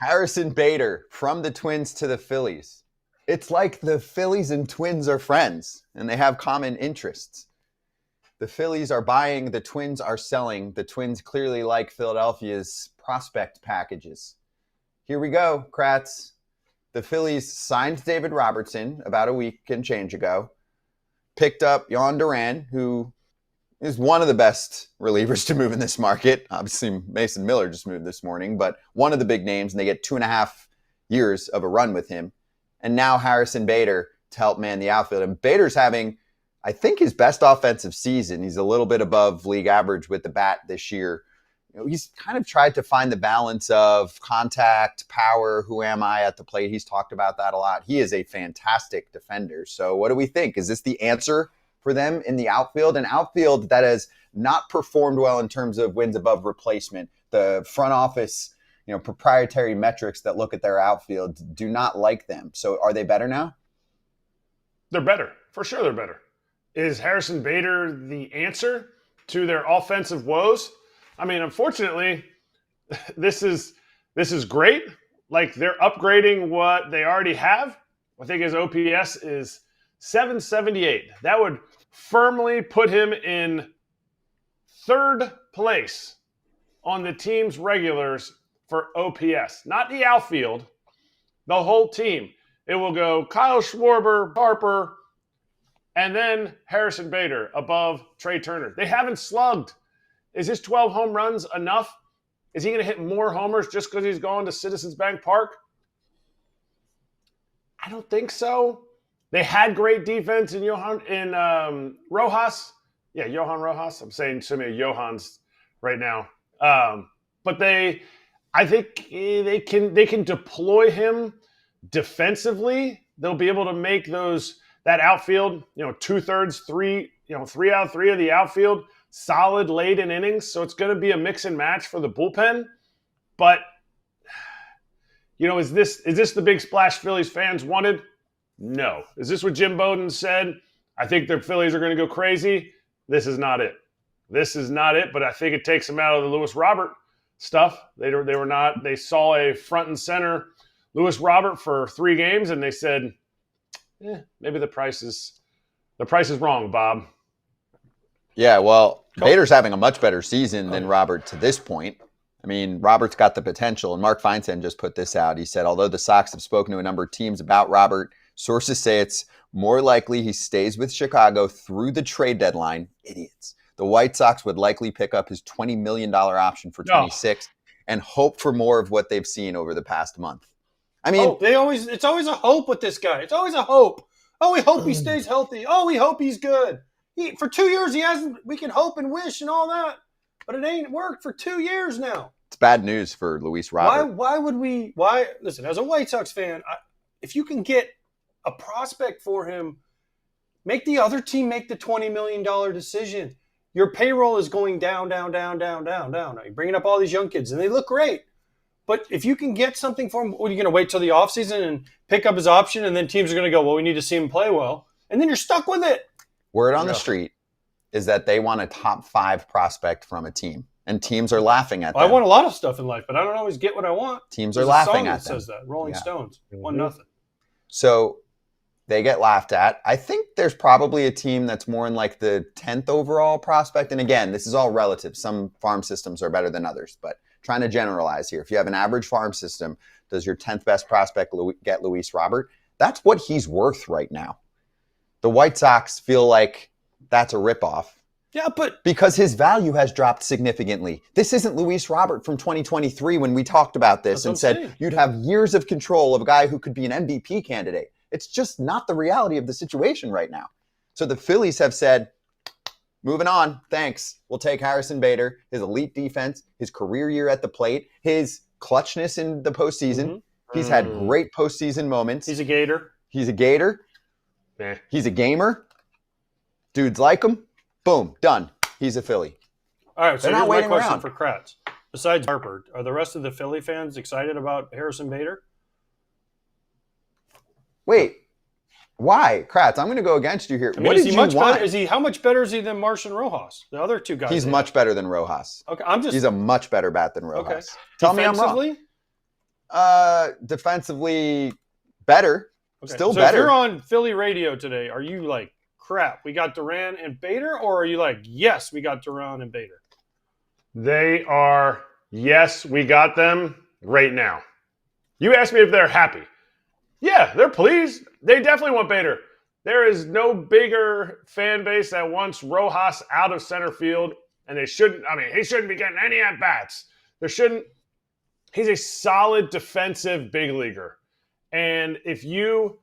Harrison Bader from the Twins to the Phillies. It's like the Phillies and Twins are friends, and they have common interests. The Phillies are buying, the Twins are selling. The Twins clearly like Philadelphia's prospect packages. Here we go, Kratz. The Phillies signed David Robertson about a week and change ago, picked up Yohan Duran, who is one of the best relievers to move in this market. Obviously, Mason Miller just moved this morning, but one of the big names, and they get 2.5 years of a run with him. And now Harrison Bader to help man the outfield. And Bader's having, I think, his best offensive season. He's a little bit above league average with the bat this year. He's kind of tried to find the balance of contact, power, who am I at the plate. He's talked about that a lot. He is a fantastic defender. So what do we think? Is this the answer for them in the outfield? An outfield that has not performed well in terms of wins above replacement. The front office, proprietary metrics that look at their outfield do not like them. So are they better now? They're better. For sure they're better. Is Harrison Bader the answer to their offensive woes? I mean, unfortunately, this is great. Like, they're upgrading what they already have. I think his OPS is 778. That would firmly put him in third place on the team's regulars for OPS. Not the outfield, the whole team. It will go Kyle Schwarber, Harper, and then Harrison Bader above Trey Turner. They haven't slugged. Is his 12 home runs enough? Is he going to hit more homers just because he's going to Citizens Bank Park? I don't think so. They had great defense in Rojas. Yeah, Johan Rojas. I'm saying so many Johans right now. But I think they can deploy him defensively. They'll be able to make that outfield, 2/3, 3 out of 3 of the outfield solid late in innings. So it's going to be a mix and match for the bullpen. But, is this the big splash Phillies fans wanted? No. Is this what Jim Bowden said? I think the Phillies are going to go crazy. This is not it. But I think it takes them out of the Lewis Robert stuff. They saw a front and center Lewis Robert for 3 games, and they said, maybe the price is wrong, Bob. Yeah, well, Bader's having a much better season than Robert to this point. I mean, Robert's got the potential, and Mark Feinstein just put this out. He said, although the Sox have spoken to a number of teams about Robert, sources say it's more likely he stays with Chicago through the trade deadline. Idiots. The White Sox would likely pick up his $20 million option for 26 and hope for more of what they've seen over the past month. I mean, it's always a hope with this guy. It's always a hope. Oh, we hope he stays healthy. Oh, we hope he's good. For 2 years, he hasn't. We can hope and wish and all that, but it ain't worked for 2 years now. It's bad news for Luis Robert. Why would we? Why? Listen, as a White Sox fan, if you can get a prospect for him, make the other team make the $20 million decision. Your payroll is going down, down, down, down, down, down. Now you're bringing up all these young kids, and they look great. But if you can get something for him, what, are you going to wait till the offseason and pick up his option, and then teams are going to go, well, we need to see him play well, and then you're stuck with it. Word on the street is that they want a top 5 prospect from a team, and teams are laughing at them. I want a lot of stuff in life, but I don't always get what I want. Teams are laughing at them. Says that. Rolling Stones, 1-0. So they get laughed at. I think there's probably a team that's more in like the 10th overall prospect. And again, this is all relative. Some farm systems are better than others, but trying to generalize here. If you have an average farm system, does your 10th best prospect get Luis Robert? That's what he's worth right now. The White Sox feel like that's a ripoff. Yeah, but because his value has dropped significantly. This isn't Luis Robert from 2023 when we talked about this and said you'd have years of control of a guy who could be an MVP candidate. It's just not the reality of the situation right now. So the Phillies have said, moving on, thanks. We'll take Harrison Bader, his elite defense, his career year at the plate, his clutchness in the postseason. Mm-hmm. He's had great postseason moments. He's a Gator. He's a gamer. Dudes like him. Boom, done. He's a Philly. All right, so here's my question for Kratz. Besides Harper, are the rest of the Philly fans excited about Harrison Bader? Wait, why? Kratz, I'm going to go against you here. I mean, what did you want? How much better is he than Martian Rojas, the other two guys? He's much better than Rojas. Okay, he's a much better bat than Rojas. Okay. Tell me I'm wrong. Defensively better. Okay. Still so better. if you're on Philly radio today, are you like, crap, we got Duran and Bader? Or are you like, yes, we got Duran and Bader? They are, yes, we got them right now. You asked me if they're happy. Yeah, they're pleased. They definitely want Bader. There is no bigger fan base that wants Rojas out of center field, and he shouldn't be getting any at-bats. He's a solid defensive big leaguer. And if you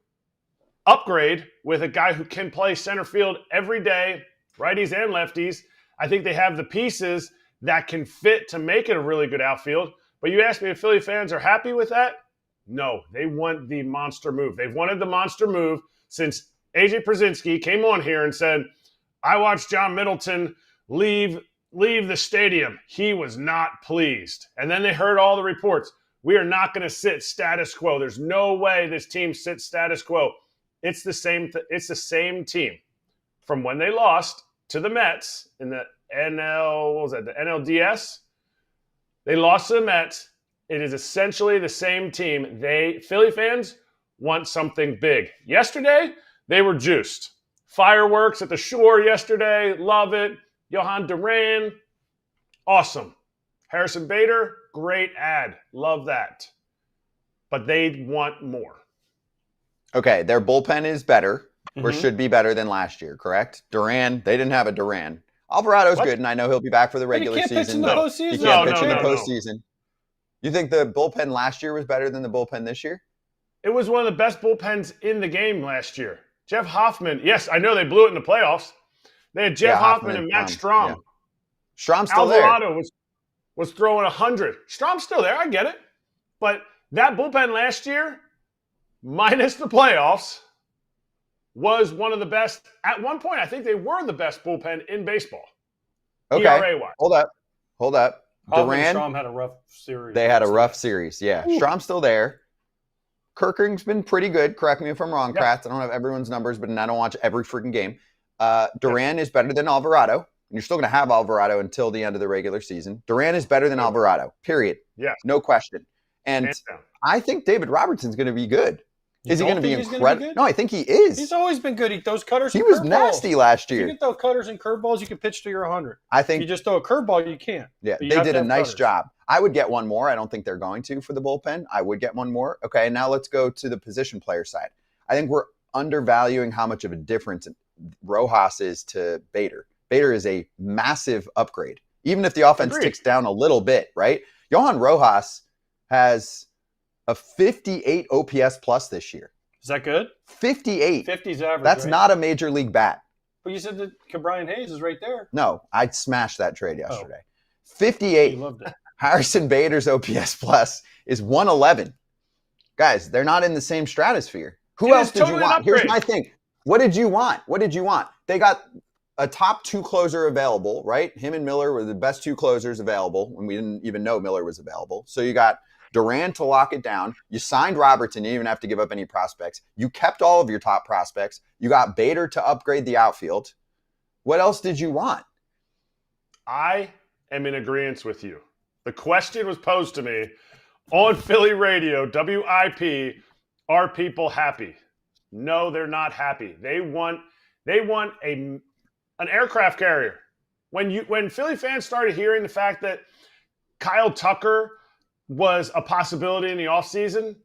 upgrade with a guy who can play center field every day, righties and lefties, I think they have the pieces that can fit to make it a really good outfield. But you asked me if Philly fans are happy with that? No, they want the monster move. They've wanted the monster move since AJ Przinsky came on here and said, I watched John Middleton leave the stadium. He was not pleased. And then they heard all the reports. We are not going to sit status quo. There's no way this team sits status quo. It's the same team from when they lost to the Mets in the the NLDS. They lost to the Mets. It is essentially the same team. Philly fans want something big. Yesterday, they were juiced. Fireworks at the shore yesterday. Love it. Johan Duran, awesome. Harrison Bader, great ad. Love that. But they want more. Okay, their bullpen is better, or Mhm. should be better than last year, correct? Duran, they didn't have a Duran. Alvarado's good, and I know he'll be back for the But he regular can't pitch season. in the But postseason. he can't No, pitch in the no. postseason. You think the bullpen last year was better than the bullpen this year? It was one of the best bullpens in the game last year. Jeff Hoffman, yes, I know they blew it in the playoffs. They had Jeff Hoffman and Matt Strahm. Yeah. Strom's still there. Alvarado was throwing 100. Strom's still there, I get it. But that bullpen last year, minus the playoffs, was one of the best. At one point, I think they were the best bullpen in baseball. Okay, ERA-wise. hold up. Hoffman and Duran, Strahm had a rough series. they had a rough series. Yeah, Ooh. Strom's still there. Kirking's been pretty good. Correct me if I'm wrong, Yep. Kratz. I don't have everyone's numbers, but I don't watch every freaking game. Duran is better than Alvarado. And you're still going to have Alvarado until the end of the regular season. Duran is better than Alvarado, period. Yeah. No question. And Hands down. I think David Robertson's going to be good. Is he don't going to be think he's gonna be incredible? good? No, I think he is. He's always been good. He throws cutters. He and was curveballs. nasty last If you year. can throw cutters and curveballs, you can pitch to your 100. I If you think, just throw a curveball, you can't. yeah, But you they have did to a have nice cutters. job. I would get one more. I don't think they're going to for the bullpen. I would get one more. Okay, now let's go to the position player side. I think we're undervaluing how much of a difference Rojas is to Bader. Bader is a massive upgrade. Even if the offense Agreed. ticks down a little bit, right? Johan Rojas has a 58 OPS plus this year. Is that good? 58. 50's average. That's right? not a major league bat. But you said that Brian Hayes is right there. No, I smashed that trade yesterday. You 58. loved it. Harrison Bader's OPS plus is 111. Guys, they're not in the same stratosphere. Who It else is did you totally an want? Here's upgrade. my thing. What did you want? They got a top two closer available, right? Him and Miller were the best two closers available when we didn't even know Miller was available. So you got Duran to lock it down. You signed Robertson. You didn't even have to give up any prospects. You kept all of your top prospects. You got Bader to upgrade the outfield. What else did you want? I am in agreement with you. The question was posed to me on Philly radio, WIP, are people happy? No, they're not happy. They want an aircraft carrier. When Philly fans started hearing the fact that Kyle Tucker was a possibility in the offseason,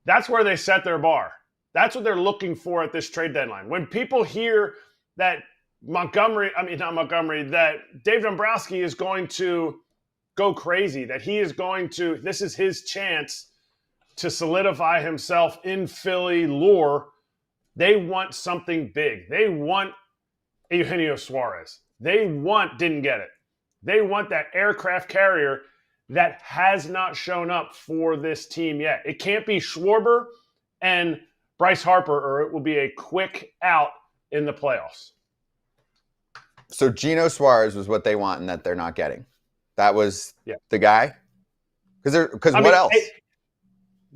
that's where they set their bar. That's what they're looking for at this trade deadline. When people hear that that Dave Dombrowski is going to go crazy, that this is his chance to solidify himself in Philly lore, they want something big. They want Eugenio Suarez. Didn't get it. They want that aircraft carrier that has not shown up for this team yet. It can't be Schwarber and Bryce Harper, or it will be a quick out in the playoffs. So Geno Suarez was what they want and that they're not getting. That was the guy? Because what else?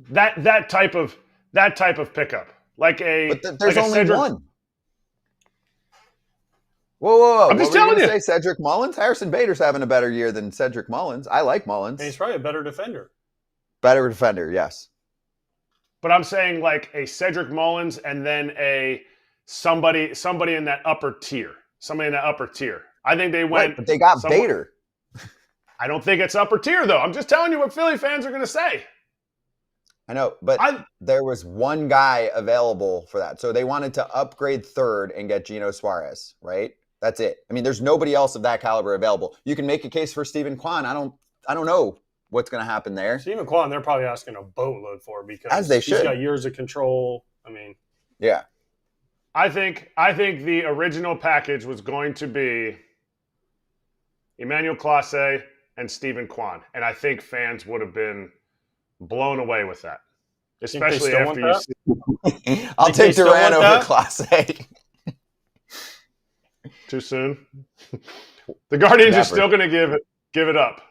That type of pickup. But there's only Cedric, one. Whoa. I'm just telling you. Say Cedric Mullins? Harrison Bader's having a better year than Cedric Mullins. I like Mullins. And he's probably a better defender. Better defender, yes. But I'm saying like a Cedric Mullins and then a somebody in that upper tier. Somebody in that upper tier. I think they went. Right, but they got Bader. I don't think it's upper tier though. I'm just telling you what Philly fans are going to say. I know, but there was one guy available for that. So they wanted to upgrade third and get Geno Suarez, right? That's it. I mean, there's nobody else of that caliber available. You can make a case for Steven Kwan. I don't know what's going to happen there. Steven Kwan, they're probably asking a boatload for because as they should. He's got years of control. I mean, yeah. I think the original package was going to be Emmanuel Clase and Steven Kwan, and I think fans would have been blown away with that, especially after you see. I'll take Duran over Clase. Too soon. The Guardians are still going to give it up.